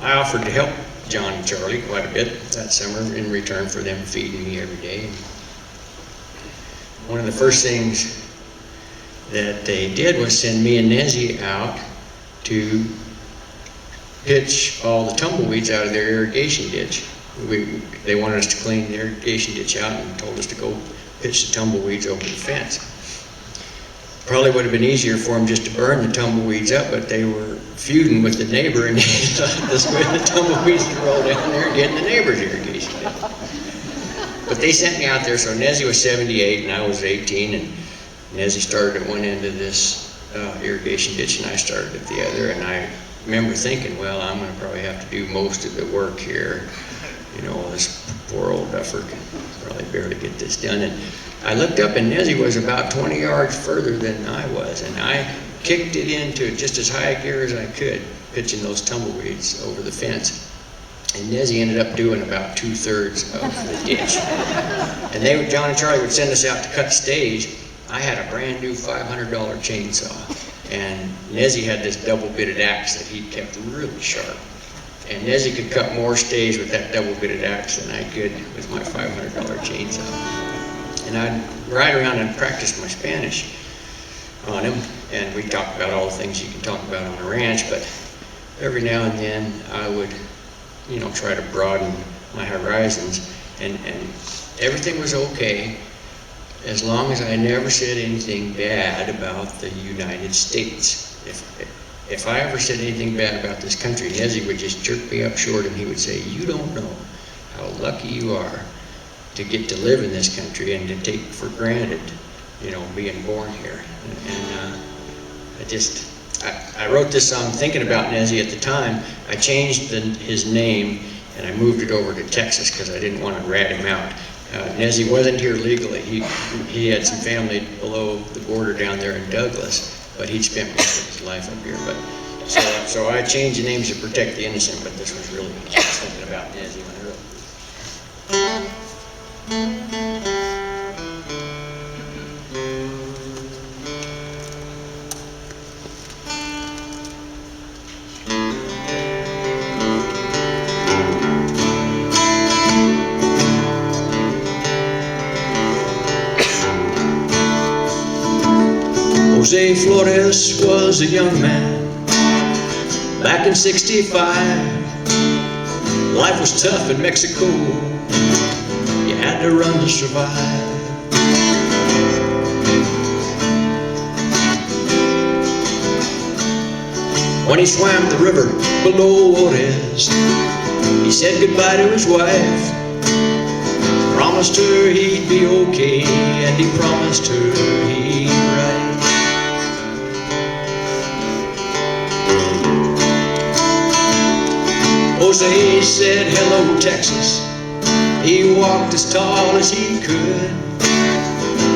I offered to help John and Charlie quite a bit that summer in return for them feeding me every day. One of the first things that they did was send me and Nezzy out to pitch all the tumbleweeds out of their irrigation ditch. They wanted us to clean the irrigation ditch out and told us to go pitch the tumbleweeds over the fence. Probably would have been easier for them just to burn the tumbleweeds up, but they were feuding with the neighbor and they let the tumbleweeds to roll down there and get in the neighbor's irrigation ditch. But they sent me out there, so Nezzy was 78 and I was 18, and Nezzy started at one end of this irrigation ditch and I started at the other, and I remember thinking, well, I'm going to probably have to do most of the work here. You know, this poor old duffer can probably barely get this done. And I looked up and Nezzy was about 20 yards further than I was, and I kicked it into just as high a gear as I could, pitching those tumbleweeds over the fence. And Nezzy ended up doing about 2/3 of the ditch. And John and Charlie would send us out to cut stage. I had a brand new $500 chainsaw, and Nezzy had this double-bitted axe that he'd kept really sharp. And Nezzy could cut more stage with that double-bitted axe than I could with my $500 chainsaw. And I'd ride around and practice my Spanish on him, and we talked about all the things you can talk about on a ranch, but every now and then I would, you know, try to broaden my horizons, and everything was okay as long as I never said anything bad about the United States. If I ever said anything bad about this country, Nezzy would just jerk me up short and he would say, you don't know how lucky you are to get to live in this country and to take for granted, you know, being born here. And I wrote this song thinking about Nezzy at the time. I changed his name and I moved it over to Texas because I didn't want to rat him out. Nezzy wasn't here legally. He had some family below the border down there in Douglas, but he'd spent most of his life up here. But so I changed the names to protect the innocent, but this was really just thinking about Nezzy when I wrote this. Jose Flores was a young man back in '65. Life was tough in Mexico. You had to run to survive. When he swam the river below Juarez, he said goodbye to his wife, promised her he'd be okay, and he promised her he'd write. Jose said, hello, Texas. He walked as tall as he could,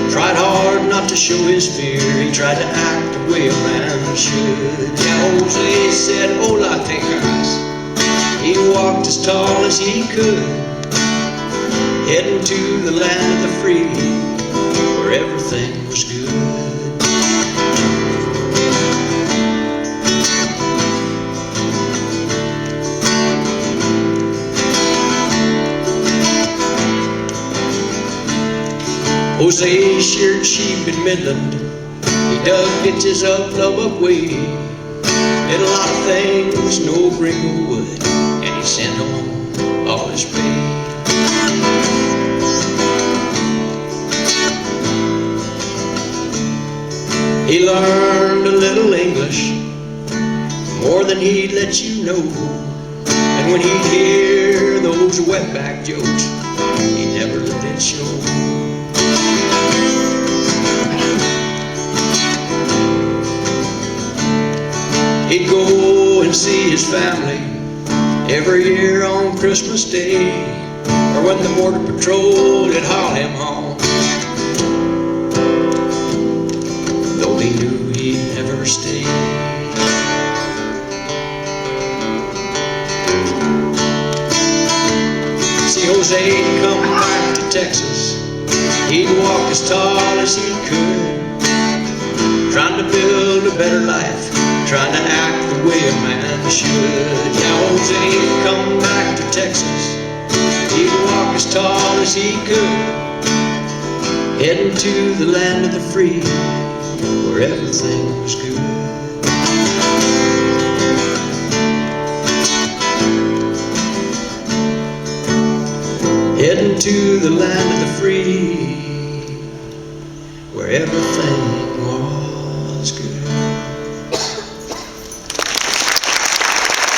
tried hard not to show his fear. He tried to act the way a man should. Yeah, Jose said, hola, Texas. He walked as tall as he could, heading to the land of the free, where everything was good. Jose sheared sheep in Midland. He dug ditches up Lubbock Way. Did a lot of things no gringo would, and he sent home all his pay. He learned a little English, more than he'd let you know. And when he'd hear those wetback jokes, he never let it show. He'd go and see his family every year on Christmas Day, or when the border patrol would haul him home, though he knew he'd never stay. See, Jose'd come back to Texas. He'd walk as tall as he could, trying to build a better life, trying to act the way a man should. Now old Zenny come back to Texas. He'd walk as tall as he could, heading to the land of the free, where everything was good. Heading to the land of the free, where everything